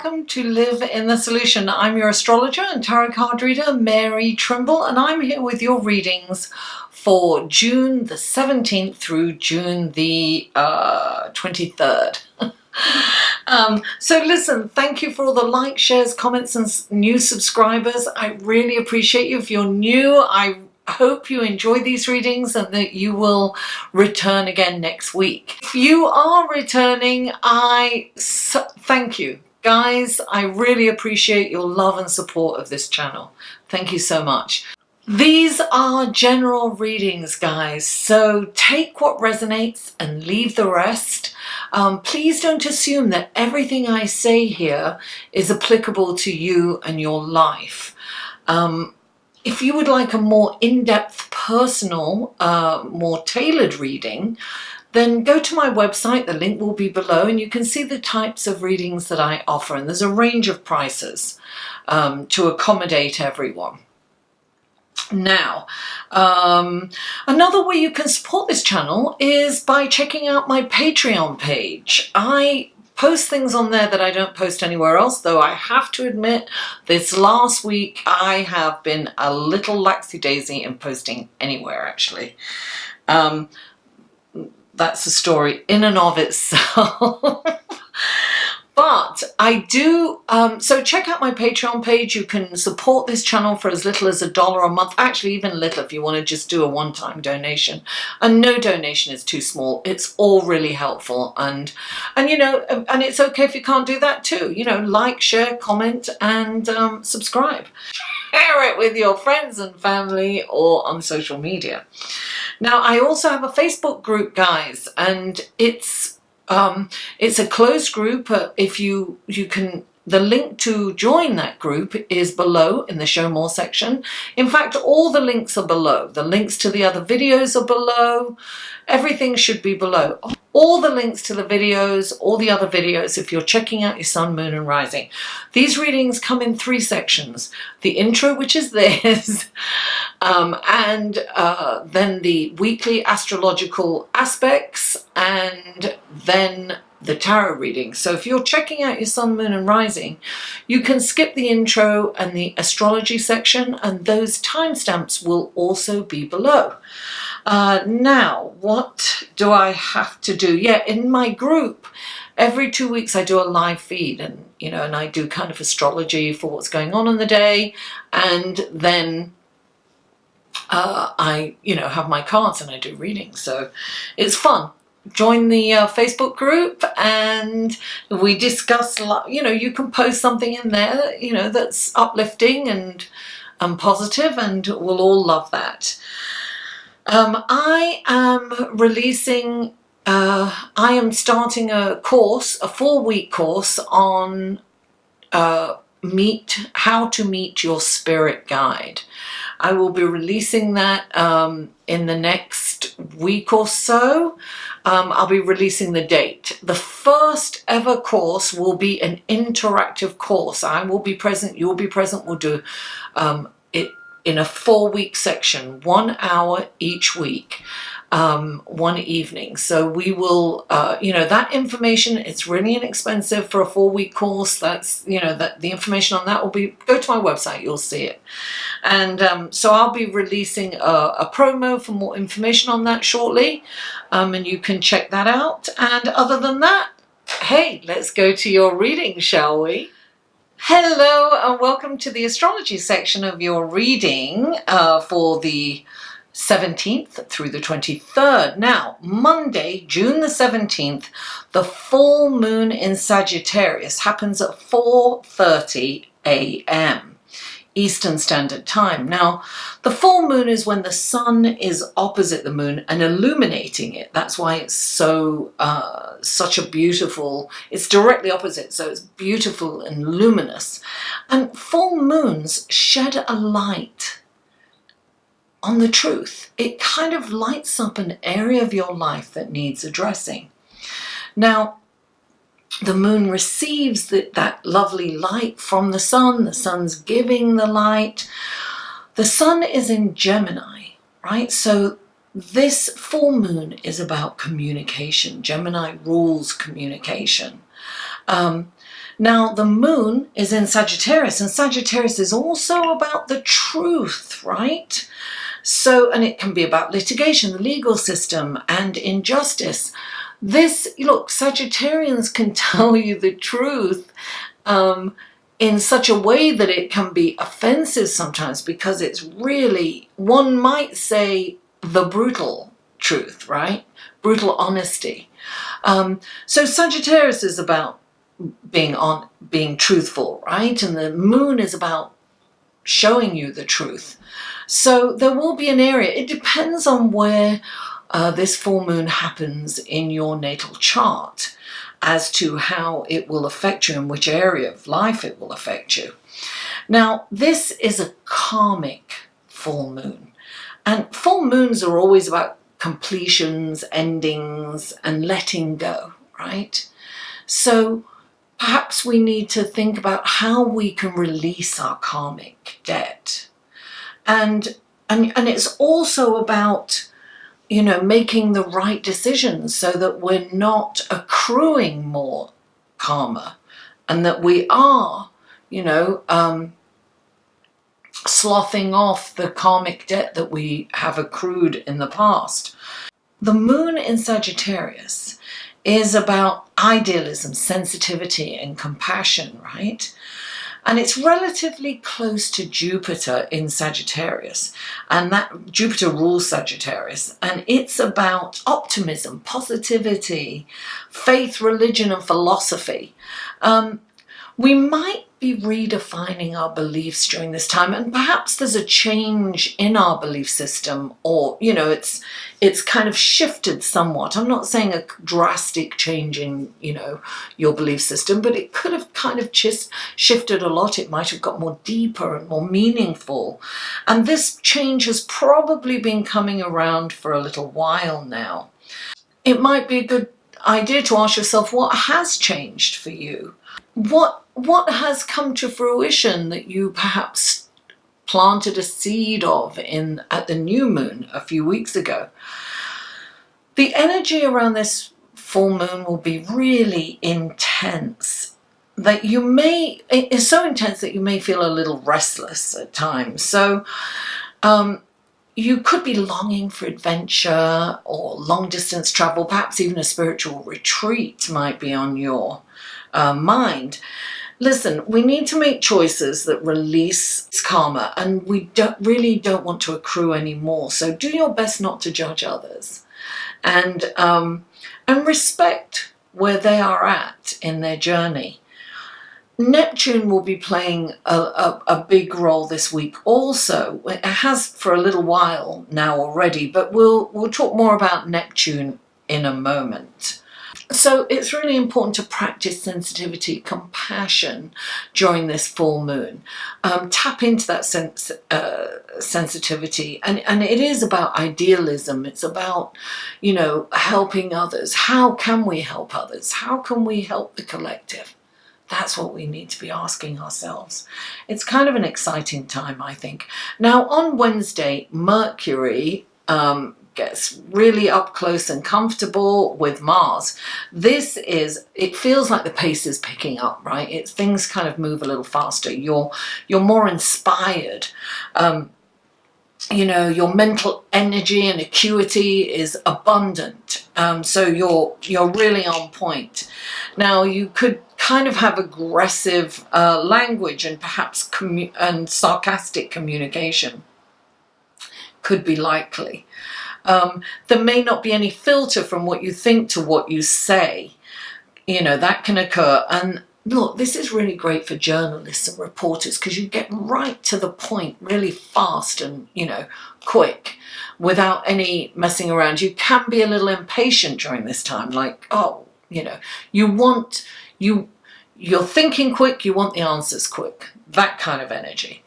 welcome to Live in the Solution. I'm your astrologer and tarot card reader, Mary Trimble, and I'm here with your readings for June the 17th through June the 23rd. So listen, thank you for all the likes, shares, comments and new subscribers. I really appreciate you. If you're new, I hope you enjoy these readings and that you will return again next week. If you are returning, thank you. Guys, I really appreciate your love and support of this channel. Thank you so much. These are general readings, guys, so take what resonates and leave the rest. Please don't assume that everything I say here is applicable to you and your life. If you would like a more in-depth, personal, more tailored reading, then go to my website. The link will be below and you can see the types of readings that I offer. And there's a range of prices to accommodate everyone. Now, another way you can support this channel is by checking out my Patreon page. I post things on there that I don't post anywhere else, though I have to admit this last week I have been a little laxy-daisy in posting anywhere, actually. That's a story in and of itself. But I do, so check out my Patreon page. You can support this channel for as little as $1 a month. Actually, even little if you want to just do a one-time donation. And no donation is too small. It's all really helpful. And you know, and it's okay if you can't do that too. You know, like, share, comment, and subscribe. Share it with your friends and family or on social media. Now, I also have a Facebook group, guys, and it's a closed group. If you can, the link to join that group is below in the show more section. In fact, all the links are below. The links to the other videos are below. Everything should be below. All the links to the videos, all the other videos, if you're checking out your sun, moon and rising. These readings come in 3 sections. The intro, which is this, and then the weekly astrological aspects, and then the tarot reading. So if you're checking out your sun, moon and rising, you can skip the intro and the astrology section, and those timestamps will also be below. Now, what do I have to do? Yeah, in my group, every 2 weeks I do a live feed, and you know, and I do kind of astrology for what's going on in the day, and then I, you know, have my cards and I do readings. So it's fun. Join the Facebook group and we discuss, you know, you can post something in there, you know, that's uplifting and positive, and we'll all love that. I am releasing, I am starting a course, a 4-week course on how to meet your spirit guide. I will be releasing that in the next week or so. I'll be releasing the date. The first ever course will be an interactive course. I will be present, you'll be present. We'll do it in a 4-week section, 1 hour each week, 1 evening. So we will, you know, that information, it's really inexpensive for a 4-week course. That's, you know, that the information on that will be, go to my website, you'll see it. And so I'll be releasing a promo for more information on that shortly, and you can check that out. And other than that, hey, let's go to your reading, shall we? Hello and welcome to the astrology section of your reading for the 17th through the 23rd. Now, Monday, June the 17th, the full moon in Sagittarius happens at 4:30 a.m. Eastern Standard Time. Now, the full moon is when the sun is opposite the moon and illuminating it. That's why it's so, such a beautiful, it's directly opposite, so it's beautiful and luminous. And full moons shed a light on the truth. It kind of lights up an area of your life that needs addressing. Now, the moon receives that lovely light from the sun's giving the light. The sun is in Gemini, right? So this full moon is about communication. Gemini rules communication. Now, the moon is in Sagittarius, and Sagittarius is also about the truth, right? So, and it can be about litigation, the legal system, and injustice. Look, Sagittarians can tell you the truth in such a way that it can be offensive sometimes, because it's really, one might say, the brutal truth, right? Brutal honesty. So Sagittarius is about being truthful, right? And the moon is about showing you the truth. So there will be an area, it depends on where this full moon happens in your natal chart as to how it will affect you and which area of life it will affect you. Now, this is a karmic full moon, and full moons are always about completions, endings, and letting go, right? So perhaps we need to think about how we can release our karmic debt. And it's also about, you know, making the right decisions so that we're not accruing more karma, and that we are, you know, sloughing off the karmic debt that we have accrued in the past. The moon in Sagittarius is about idealism, sensitivity, and compassion, right? And it's relatively close to Jupiter in Sagittarius, and that Jupiter rules Sagittarius, and it's about optimism, positivity, faith, religion, and philosophy. We might be redefining our beliefs during this time, and perhaps there's a change in our belief system, or, you know, it's kind of shifted somewhat. I'm not saying a drastic change in, you know, your belief system, but it could have kind of shifted a lot. It might have got more deeper and more meaningful. And this change has probably been coming around for a little while now. It might be a good idea to ask yourself, what has changed for you? What has come to fruition that you perhaps planted a seed of at the new moon a few weeks ago? The energy around this full moon will be really intense, that it's so intense that you may feel a little restless at times. So you could be longing for adventure or long distance travel, perhaps even a spiritual retreat might be on your mind. Listen, we need to make choices that release karma, and we really don't want to accrue any more. So do your best not to judge others, and respect where they are at in their journey. Neptune will be playing a big role this week also. It has for a little while now already, but we'll talk more about Neptune in a moment. So it's really important to practice sensitivity, compassion during this full moon. Tap into that sensitivity, and it is about idealism. It's about, you know, helping others. How can we help others? How can we help the collective? That's what we need to be asking ourselves. It's kind of an exciting time, I think. Now, on Wednesday, Mercury gets really up close and comfortable with Mars. It feels like the pace is picking up, right? Things kind of move a little faster. You're more inspired. You know, your mental energy and acuity is abundant. So you're really on point. Now, you could kind of have aggressive language and perhaps and sarcastic communication could be likely. There may not be any filter from what you think to what you say. You know, that can occur. And look, this is really great for journalists and reporters, because you get right to the point really fast and, you know, quick without any messing around. You can be a little impatient during this time, like, oh, you know, you're thinking quick, you want the answers quick, that kind of energy.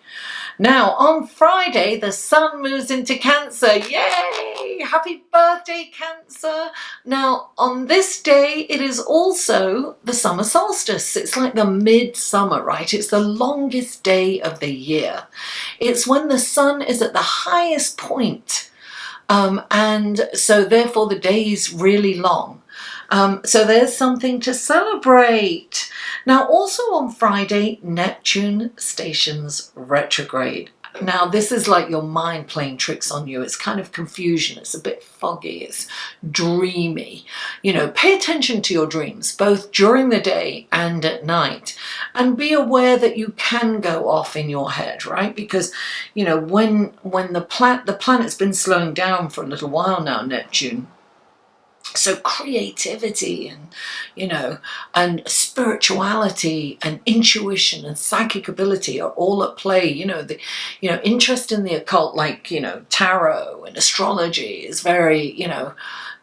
Now, on Friday, the sun moves into Cancer. Yay! Happy birthday, Cancer! Now, on this day, it is also the summer solstice. It's like the midsummer, right? It's the longest day of the year. It's when the sun is at the highest point. And so, therefore, the day is really long. So there's something to celebrate. Now, also on Friday, Neptune stations retrograde. Now, this is like your mind playing tricks on you. It's kind of confusion. It's a bit foggy. It's dreamy. You know, pay attention to your dreams, both during the day and at night. And be aware that you can go off in your head, right? Because, you know, when the planet's been slowing down for a little while now, Neptune. So creativity and, you know, and spirituality and intuition and psychic ability are all at play. You know, interest in the occult, like, you know, tarot and astrology is very, you know,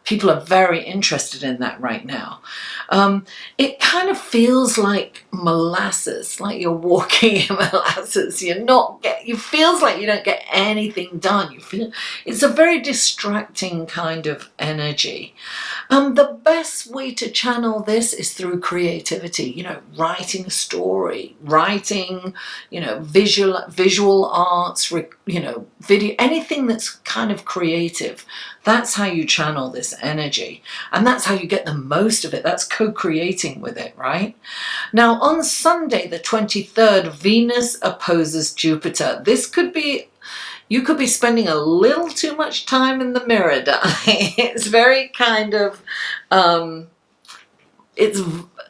people are very interested in that right now. It kind of feels like molasses, like you're walking in molasses. It feels like you don't get anything done. You feel it's a very distracting kind of energy. The best way to channel this is through creativity. You know, writing a story, writing, you know, visual arts, you know, video, anything that's kind of creative. That's how you channel this energy, and that's how you get the most of it. That's co-creating with it, right? Now, on Sunday, the 23rd, Venus opposes Jupiter. You could be spending a little too much time in the mirror, darling. It's very kind of, it's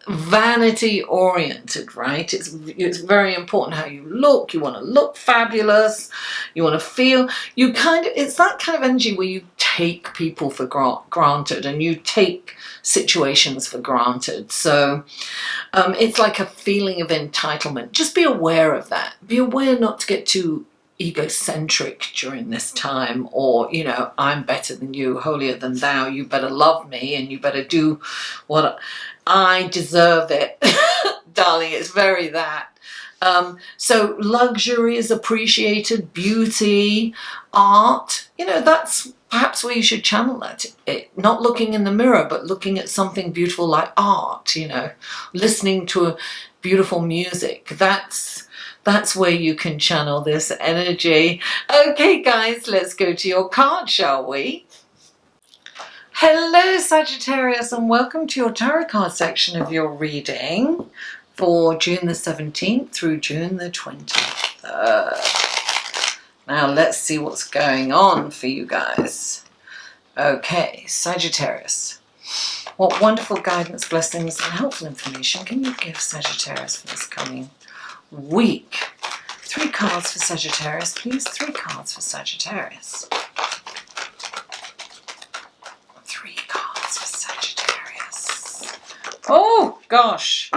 vanity oriented, right? It's very important how you look. You want to look fabulous. You want to feel, it's that kind of energy where you take people for granted and you take situations for granted. So it's like a feeling of entitlement. Just be aware of that. Be aware not to get too egocentric during this time, or, you know, I'm better than you, holier than thou, you better love me and you better do what I deserve it. Darling, it's very that. So luxury is appreciated, beauty, art, you know, that's perhaps where you should channel that. Not looking in the mirror, but looking at something beautiful like art, you know, listening to a beautiful music. That's where you can channel this energy. Okay, guys, let's go to your card, shall we? Hello, Sagittarius, and welcome to your tarot card section of your reading for June the 17th through June the 23rd. Now, let's see what's going on for you guys. Okay, Sagittarius. What wonderful guidance, blessings, and helpful information can you give Sagittarius for this coming week? 3 cards for Sagittarius, please. 3 cards for Sagittarius. 3 cards for Sagittarius. Oh, gosh.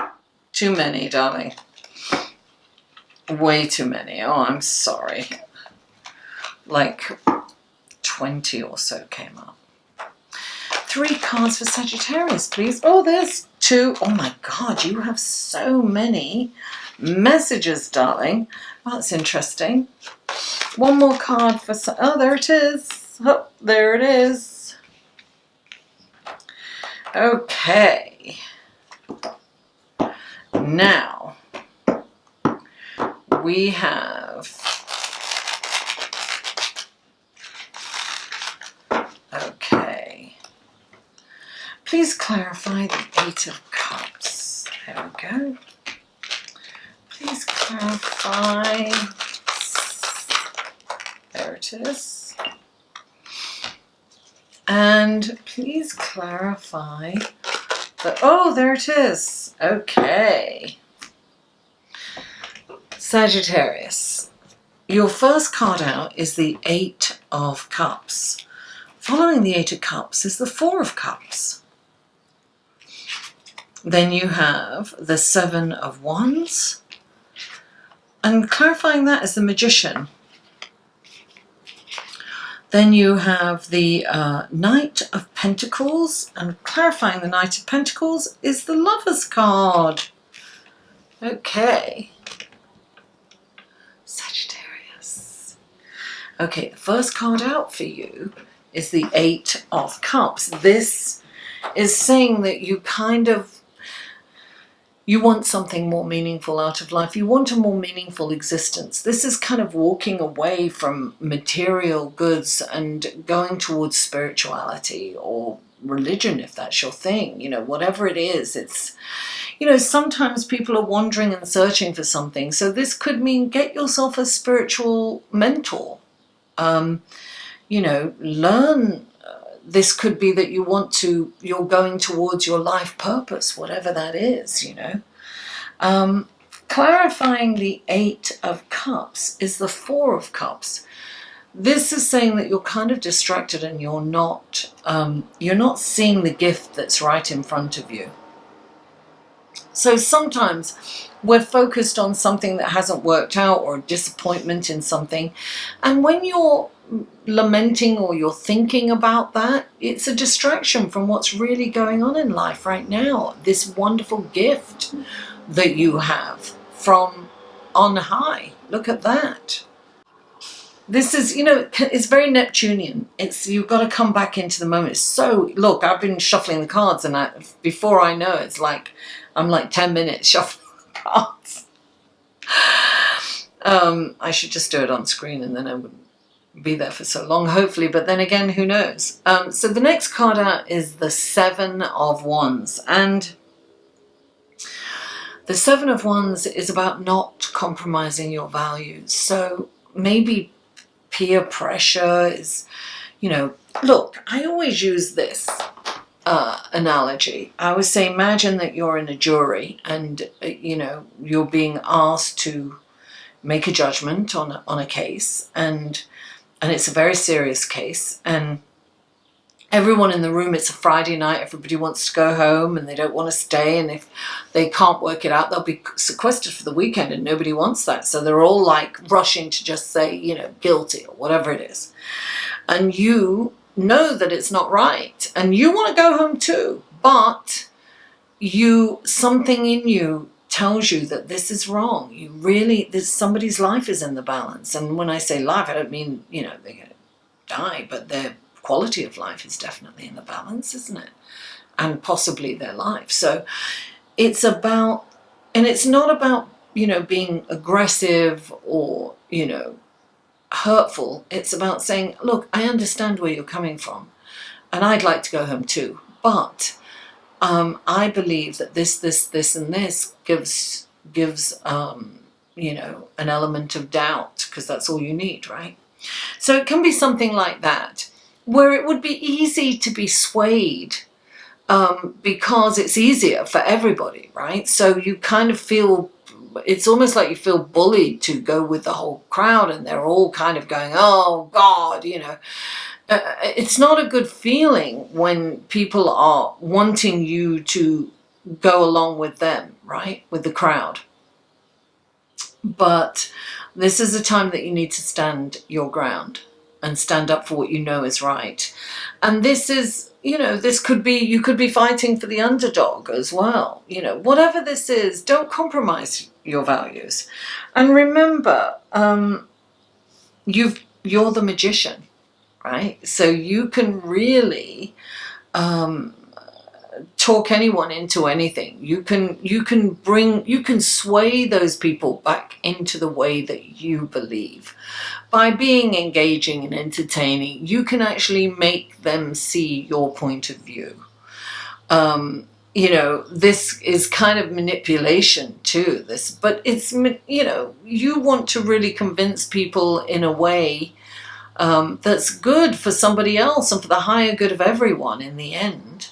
Too many, darling. Way too many. Oh, I'm sorry. Like 20 or so came up. 3 cards for Sagittarius, please. Oh, there's 2. Oh, my God. You have so many messages, darling. That's interesting. 1 more card for... Oh, there it is. Oh, there it is. Okay. Now, we have... Okay. Please clarify the 8 of Cups. There we go. Please clarify. There it is. And please clarify the... Oh, there it is. Okay. Sagittarius. Your first card out is the 8 of Cups. Following the 8 of Cups is the 4 of Cups. Then you have the 7 of Wands. And clarifying that is the Magician. Then you have the Knight of Pentacles. And clarifying the Knight of Pentacles is the Lover's card. Okay. Sagittarius. Okay, the first card out for you is the 8 of Cups. This is saying that you you want something more meaningful out of life. You want a more meaningful existence. This is kind of walking away from material goods and going towards spirituality, or, religion, if that's your thing, whatever it is. It's, sometimes people are wandering and searching for something. So this could mean get yourself a spiritual mentor. Learn. This could be that you're going towards your life purpose, whatever that is, Clarifying the 8 of Cups is the 4 of Cups. This is saying that you're kind of distracted and you're not seeing the gift that's right in front of you. So sometimes we're focused on something that hasn't worked out or disappointment in something. And when you're lamenting or you're thinking about that, it's a distraction from what's really going on in life right now. This wonderful gift that you have from on high. Look at that. This is, it's very Neptunian. You've got to come back into the moment. So, look, I've been shuffling the cards, and before I know, it's like I'm like 10 minutes shuffling the cards. I should just do it on screen, and then I wouldn't be there for so long, hopefully. But then again, who knows? So the next card out is the 7 of Wands, and the 7 of Wands is about not compromising your values. So maybe peer pressure is, look, I always use this analogy. I always say, imagine that you're in a jury and, you're being asked to make a judgment on a case, and it's a very serious case, and everyone in the room, it's a Friday night, everybody wants to go home and they don't want to stay, and if they can't work it out, they'll be sequestered for the weekend, and nobody wants that. So they're all like rushing to just say, guilty or whatever it is. And you know that it's not right, and you want to go home too, but something in you tells you that this is wrong. Somebody's life is in the balance. And when I say life, I don't mean, they're going to die, but their quality of life is definitely in the balance, isn't it? And possibly their life. So it's about, and it's not about, being aggressive or, hurtful. It's about saying, look, I understand where you're coming from, and I'd like to go home too, but I believe that this, and this gives an element of doubt, because that's all you need, right? So it can be something like that, where it would be easy to be swayed because it's easier for everybody, right? So you kind of feel, it's almost like you feel bullied to go with the whole crowd, and they're all kind of going, oh God, it's not a good feeling when people are wanting you to go along with them, right? With the crowd. But this is a time that you need to stand your ground and stand up for what you know is right. And this is, this could be, you could be fighting for the underdog as well. Whatever this is, don't compromise your values. And remember, you're the magician, right? So you can really talk anyone into anything. You can sway those people back into the way that you believe. By being engaging and entertaining, you can actually make them see your point of view. This is kind of manipulation too, but it's, you want to really convince people in a way that's good for somebody else and for the higher good of everyone in the end.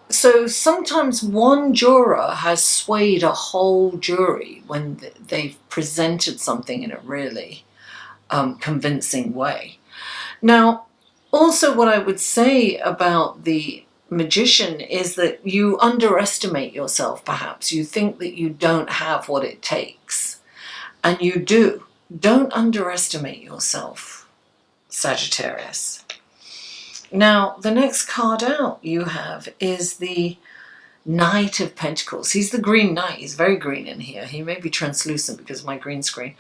So sometimes one juror has swayed a whole jury when they've presented something in a really convincing way. Now, also what I would say about the magician is that you underestimate yourself, perhaps. You think that you don't have what it takes, and you do. Don't underestimate yourself, Sagittarius. Now, the next card out you have is the Knight of Pentacles. He's the Green Knight. He's very green in here. He may be translucent because of my green screen.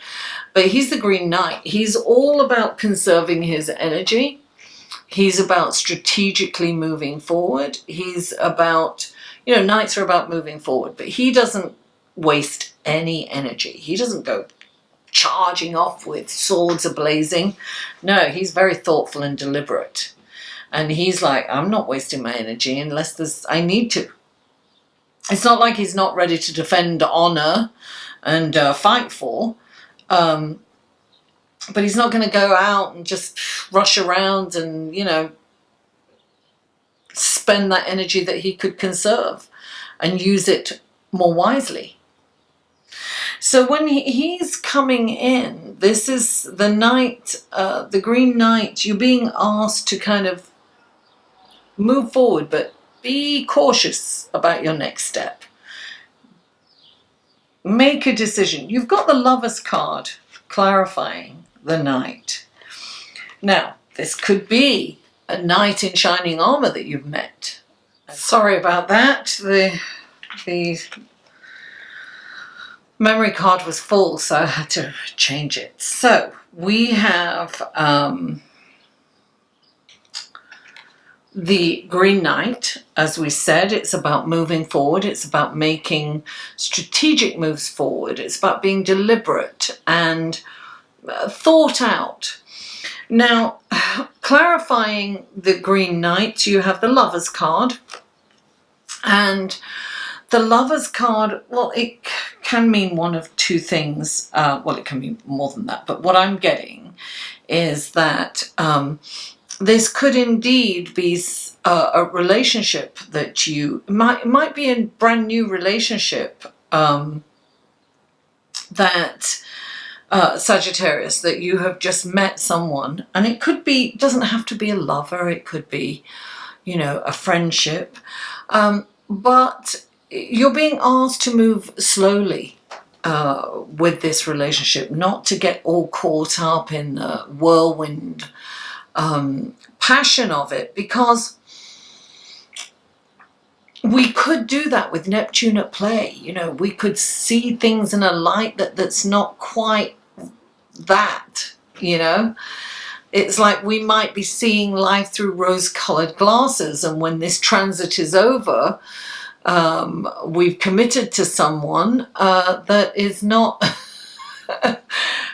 But he's the Green Knight. He's all about conserving his energy. He's about strategically moving forward. He's about, knights are about moving forward. But he doesn't waste any energy. He doesn't go charging off with swords ablazing. No, he's very thoughtful and deliberate. And he's like, I'm not wasting my energy unless I need to. It's not like he's not ready to defend honor and fight for. But he's not going to go out and just rush around and, you know, spend that energy that he could conserve and use it more wisely. So when he's coming in, this is the Knight, the Green Knight. You're being asked to kind of move forward, but be cautious about your next step. Make a decision. You've got the Lover's card clarifying the Knight. Now, this could be a knight in shining armor that you've met. Sorry about that. The memory card was full, so I had to change it. So we have the Green Knight. As we said, it's about moving forward. It's about making strategic moves forward. It's about being deliberate and thought out. Now, clarifying the Green Knight, you have the Lover's card. And the Lover's card, well, it can mean one of two things. Well, it can mean more than that. But what I'm getting is that this could indeed be a relationship that you might be a brand new relationship that Sagittarius, that you have just met someone, and it could be, doesn't have to be a lover, it could be, you know, a friendship, but you're being asked to move slowly with this relationship, not to get all caught up in the whirlwind passion of it, because we could do that with Neptune at play. You know, we could see things in a light that's not quite that, you know. It's like we might be seeing life through rose-colored glasses, and when this transit is over, we've committed to someone that is not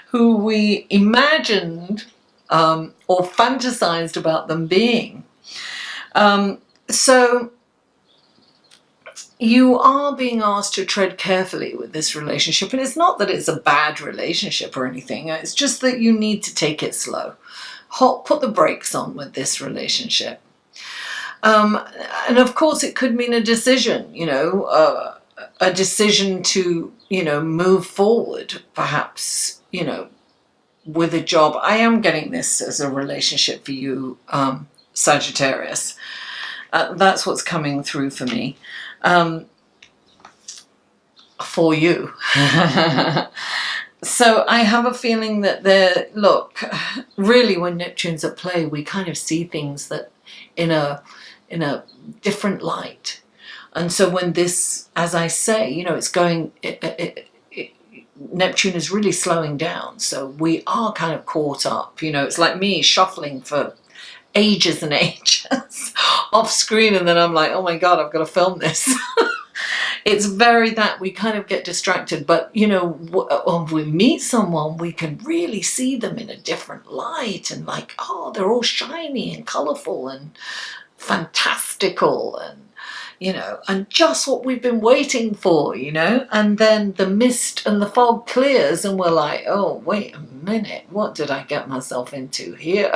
who we imagined or fantasized about them being. So you are being asked to tread carefully with this relationship, and it's not that it's a bad relationship or anything, it's just that you need to take it slow. Put the brakes on with this relationship. And of course it could mean a decision, you know, a decision to, you know, move forward, perhaps, you know, with a job. I am getting this as a relationship for you, Sagittarius. That's what's coming through for me. For you. So I have a feeling that look, really when Neptune's at play, we kind of see things that in a different light. And so when this, as I say, you know, it's going, Neptune is really slowing down. So we are kind of caught up, you know, it's like me shuffling for ages and ages off screen, and then I'm like, oh my God, I've got to film this. It's very that we kind of get distracted, but you know, when we meet someone, we can really see them in a different light, and like, oh, they're all shiny and colorful and fantastical, and you know, and just what we've been waiting for, you know. And then the mist and the fog clears, and we're like, oh, wait a minute, what did I get myself into here?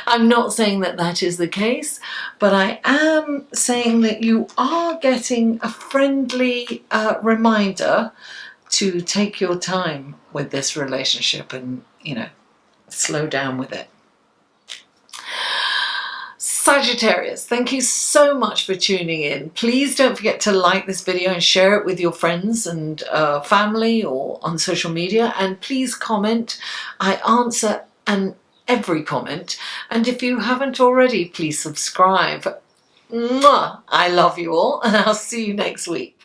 I'm not saying that that is the case, but I am saying that you are getting a friendly reminder to take your time with this relationship and, you know, slow down with it. Sagittarius, thank you so much for tuning in. Please don't forget to like this video and share it with your friends and family or on social media. And please comment. I answer every comment. And if you haven't already, please subscribe. Mwah! I love you all, and I'll see you next week.